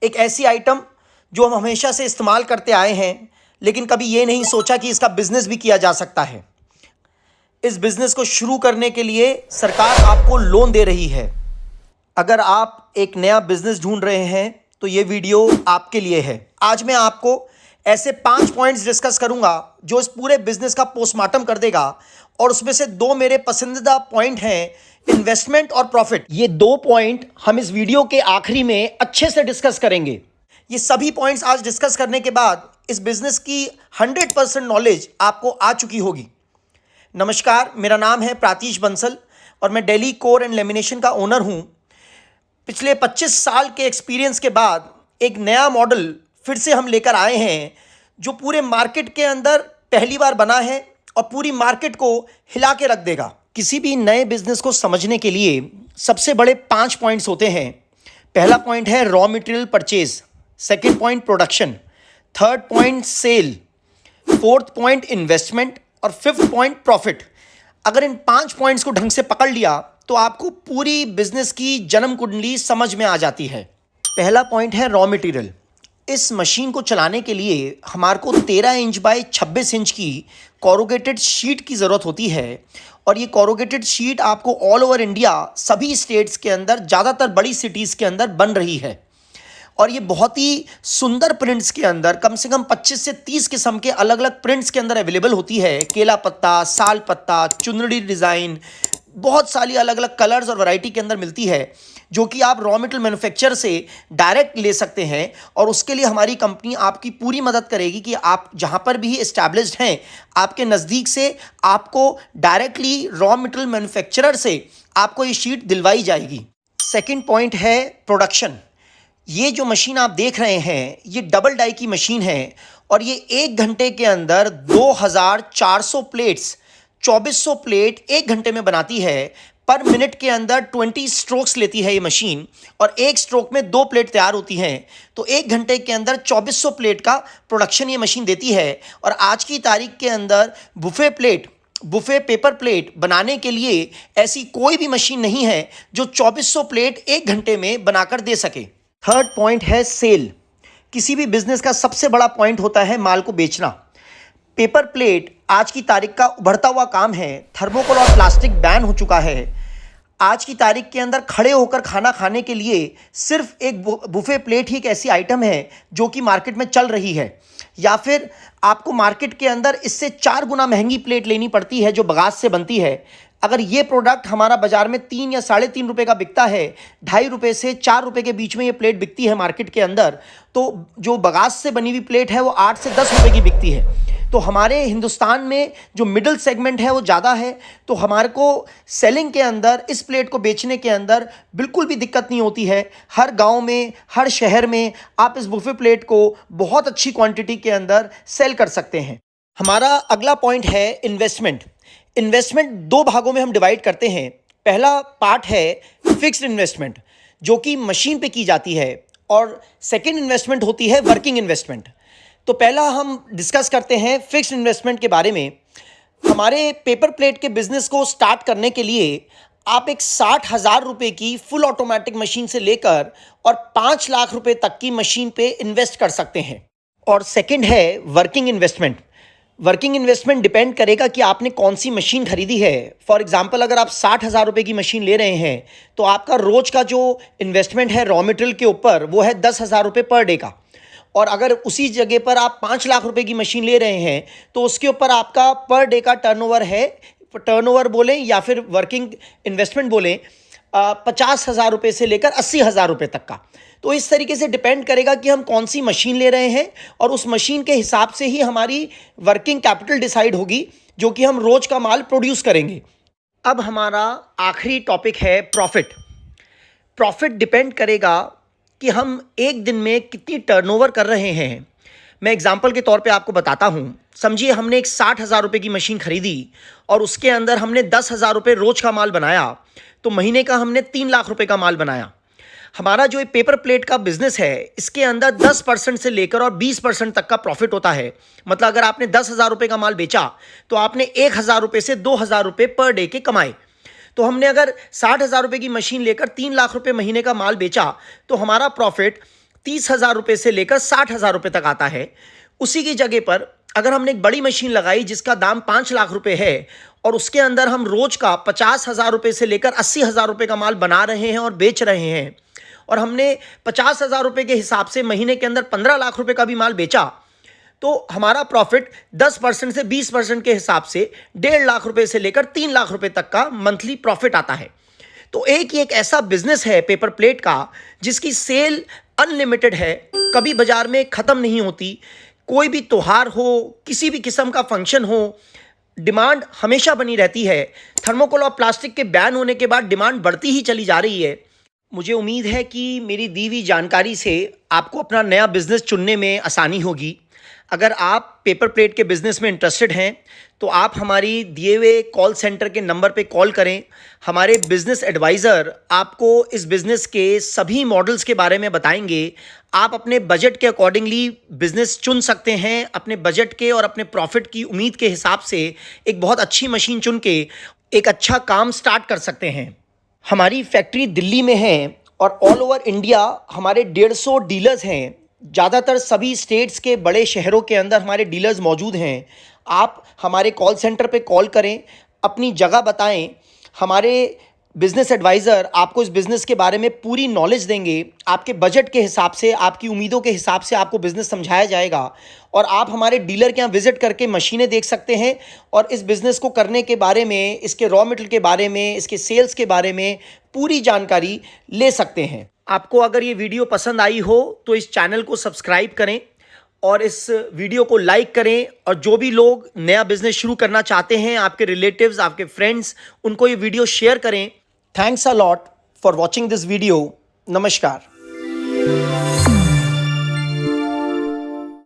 एक ऐसी आइटम जो हम हमेशा से इस्तेमाल करते आए हैं, लेकिन कभी ये नहीं सोचा कि इसका बिजनेस भी किया जा सकता है। इस बिजनेस को शुरू करने के लिए सरकार आपको लोन दे रही है। अगर आप एक नया बिजनेस ढूंढ रहे हैं तो ये वीडियो आपके लिए है। आज मैं आपको ऐसे 5 पॉइंट्स डिस्कस करूंगा जो इस पूरे बिजनेस का पोस्टमार्टम कर देगा, और उसमें से 2 मेरे पसंदीदा पॉइंट हैं, इन्वेस्टमेंट और प्रॉफिट। ये 2 पॉइंट हम इस वीडियो के आखिरी में अच्छे से डिस्कस करेंगे। ये सभी पॉइंट्स आज डिस्कस करने के बाद इस बिजनेस की 100% नॉलेज आपको आ चुकी होगी। नमस्कार, मेरा नाम है प्रातीश बंसल और मैं दिल्ली कोर एंड लेमिनेशन का ओनर हूं। पिछले 25 साल के एक्सपीरियंस के बाद एक नया मॉडल फिर से हम लेकर आए हैं जो पूरे मार्केट के अंदर पहली बार बना है और पूरी मार्केट को हिला के रख देगा। किसी भी नए बिजनेस को समझने के लिए सबसे बड़े 5 पॉइंट्स होते हैं। पहला पॉइंट है raw material purchase, second point production, third point sale, fourth point investment और फिफ्थ पॉइंट प्रॉफिट। अगर इन 5 पॉइंट्स को ढंग से पकड़ लिया तो आपको पूरी बिजनेस की जन्म कुंडली समझ में आ जाती है। पहला पॉइंट है रॉ मटेरियल। इस मशीन को चलाने के लिए हमारे को 13 इंच बाय 26 इंच की कोरुगेटेड शीट की ज़रूरत होती है, और ये कोरुगेटेड शीट आपको ऑल ओवर इंडिया सभी स्टेट्स के अंदर, ज़्यादातर बड़ी सिटीज़ के अंदर बन रही है। और ये बहुत ही सुंदर प्रिंट्स के अंदर, कम से कम 25 से 30 किस्म के अलग अलग प्रिंट्स के अंदर अवेलेबल होती है। केला पत्ता, साल पत्ता, चुनरी डिज़ाइन, बहुत सारी अलग अलग कलर्स और वैरायटी के अंदर मिलती है, जो कि आप रॉ मटेरियल मैन्युफैक्चरर से डायरेक्ट ले सकते हैं। और उसके लिए हमारी कंपनी आपकी पूरी मदद करेगी कि आप जहां पर भी इस्टेब्लिश्ड हैं, आपके नज़दीक से आपको डायरेक्टली रॉ मटेरियल मैन्युफैक्चरर से आपको ये शीट दिलवाई जाएगी। सेकेंड पॉइंट है प्रोडक्शन। ये जो मशीन आप देख रहे हैं, ये डबल डाई की मशीन है, और ये 1 घंटे के अंदर 2400 प्लेट्स, 2400 प्लेट 1 घंटे में बनाती है। पर मिनट के अंदर 20 स्ट्रोक्स लेती है ये मशीन, और एक स्ट्रोक में 2 प्लेट तैयार होती हैं। तो 1 घंटे के अंदर 2400 प्लेट का प्रोडक्शन ये मशीन देती है। और आज की तारीख के अंदर बुफे पेपर प्लेट बनाने के लिए ऐसी कोई भी मशीन नहीं है जो 2400 प्लेट 1 घंटे में बनाकर दे सके। थर्ड पॉइंट है सेल। किसी भी बिजनेस का सबसे बड़ा पॉइंट होता है माल को बेचना। पेपर प्लेट आज की तारीख का उभरता हुआ काम है। थर्मोकोल और प्लास्टिक बैन हो चुका है। आज की तारीख के अंदर खड़े होकर खाना खाने के लिए सिर्फ एक बुफे प्लेट ही एक ऐसी आइटम है जो कि मार्केट में चल रही है, या फिर आपको मार्केट के अंदर इससे 4 गुना महंगी प्लेट लेनी पड़ती है जो बगास से बनती है। अगर ये प्रोडक्ट हमारा बाजार में 3 या 3.5 रुपये का बिकता है, 2.5 रुपये से 4 रुपये के बीच में ये प्लेट बिकती है मार्केट के अंदर, तो जो बगास से बनी हुई प्लेट है वो 8 से 10 रुपये की बिकती है। तो हमारे हिंदुस्तान में जो मिडिल सेगमेंट है वो ज़्यादा है, तो हमारे को सेलिंग के अंदर इस प्लेट को बेचने के अंदर बिल्कुल भी दिक्कत नहीं होती है। हर गांव में, हर शहर में आप इस बुफे प्लेट को बहुत अच्छी क्वांटिटी के अंदर सेल कर सकते हैं। हमारा अगला पॉइंट है इन्वेस्टमेंट। इन्वेस्टमेंट 2 भागों में हम डिवाइड करते हैं। पहला पार्ट है फिक्स्ड इन्वेस्टमेंट, जो कि मशीन पे की जाती है, और सेकेंड इन्वेस्टमेंट होती है वर्किंग इन्वेस्टमेंट। तो पहला हम डिस्कस करते हैं फिक्स्ड इन्वेस्टमेंट के बारे में। हमारे पेपर प्लेट के बिजनेस को स्टार्ट करने के लिए आप एक 60,000 रुपये की फुल ऑटोमेटिक मशीन से लेकर और 5 लाख रुपए तक की मशीन पे इन्वेस्ट कर सकते हैं। और सेकंड है working investment. Working investment depend करेगा कि आपने कौन सी मशीन खरीदी है। फॉर एग्जांपल, अगर आप 60,000 रुपये की मशीन ले रहे हैं तो आपका रोज का जो इन्वेस्टमेंट है रॉ मटेरियल के ऊपर वो है 10,000 रुपये पर डे का। और अगर उसी जगह पर आप 5 लाख रुपए की मशीन ले रहे हैं तो उसके ऊपर आपका पर डे का टर्नओवर है, टर्नओवर बोलें या फिर वर्किंग इन्वेस्टमेंट बोलें, 50,000 रुपये से लेकर 80,000 रुपये तक का। तो इस तरीके से डिपेंड करेगा कि हम कौन सी मशीन ले रहे हैं, और उस मशीन के हिसाब से ही हमारी वर्किंग कैपिटल डिसाइड होगी, जो कि हम रोज का माल प्रोड्यूस करेंगे। अब हमारा आखिरी टॉपिक है प्रॉफिट। प्रॉफिट डिपेंड करेगा कि हम एक दिन में कितनी टर्नओवर कर रहे हैं। मैं एग्जांपल के तौर पे आपको बताता हूँ। समझिए हमने एक 60,000 रुपये की मशीन खरीदी और उसके अंदर हमने 10,000 रुपये रोज का माल बनाया, तो महीने का हमने 3 लाख रुपये का माल बनाया। हमारा जो पेपर प्लेट का बिजनेस है, इसके अंदर 10% से लेकर और 20% तक का प्रॉफिट होता है। मतलब अगर आपने 10,000 रुपये का माल बेचा तो आपने 1,000 रुपये से 2,000 रुपये पर डे के कमाए। तो हमने अगर 60,000 रुपये की मशीन लेकर 3 लाख रुपये महीने का माल बेचा तो हमारा प्रॉफिट 30,000 रुपये से लेकर 60,000 रुपये तक आता है। उसी की जगह पर अगर हमने एक बड़ी मशीन लगाई जिसका दाम 5 लाख रुपए है और उसके अंदर हम रोज का 50,000 रुपये से लेकर 80,000 रुपये का माल बना रहे हैं और बेच रहे हैं, और हमने 50,000 रुपये के हिसाब से महीने के अंदर 15 लाख रुपये का भी माल बेचा, तो हमारा प्रॉफिट 10% से 20% के हिसाब से 1.5 लाख रुपये से लेकर 3 लाख रुपये तक का मंथली प्रॉफिट आता है। तो एक ऐसा बिजनेस है पेपर प्लेट का जिसकी सेल अनलिमिटेड है, कभी बाजार में ख़त्म नहीं होती। कोई भी त्योहार हो, किसी भी किस्म का फंक्शन हो, डिमांड हमेशा बनी रहती है। थर्मोकोल और प्लास्टिक के बैन होने के बाद डिमांड बढ़ती ही चली जा रही है। मुझे उम्मीद है कि मेरी दी हुई जानकारी से आपको अपना नया बिजनेस चुनने में आसानी होगी। अगर आप पेपर प्लेट के बिज़नेस में इंटरेस्टेड हैं तो आप हमारी दिए हुए कॉल सेंटर के नंबर पे कॉल करें। हमारे बिज़नेस एडवाइज़र आपको इस बिज़नेस के सभी मॉडल्स के बारे में बताएंगे। आप अपने बजट के अकॉर्डिंगली बिज़नेस चुन सकते हैं। अपने बजट के और अपने प्रॉफिट की उम्मीद के हिसाब से एक बहुत अच्छी मशीन चुन के एक अच्छा काम स्टार्ट कर सकते हैं। हमारी फैक्ट्री दिल्ली में है और ऑल ओवर इंडिया हमारे 150 डीलर्स हैं। ज़्यादातर सभी स्टेट्स के बड़े शहरों के अंदर हमारे डीलर्स मौजूद हैं। आप हमारे कॉल सेंटर पे कॉल करें, अपनी जगह बताएं। हमारे बिज़नेस एडवाइज़र आपको इस बिज़नेस के बारे में पूरी नॉलेज देंगे। आपके बजट के हिसाब से, आपकी उम्मीदों के हिसाब से आपको बिज़नेस समझाया जाएगा और आप हमारे डीलर के यहाँ विज़िट करके मशीनें देख सकते हैं और इस बिज़नेस को करने के बारे में, इसके रॉ मटेरियल के बारे में, इसके सेल्स के बारे में पूरी जानकारी ले सकते हैं। आपको अगर ये वीडियो पसंद आई हो तो इस चैनल को सब्सक्राइब करें और इस वीडियो को लाइक करें, और जो भी लोग नया बिजनेस शुरू करना चाहते हैं, आपके रिलेटिव्स, आपके फ्रेंड्स, उनको ये वीडियो शेयर करें। Thanks a lot for watching this video. नमस्कार।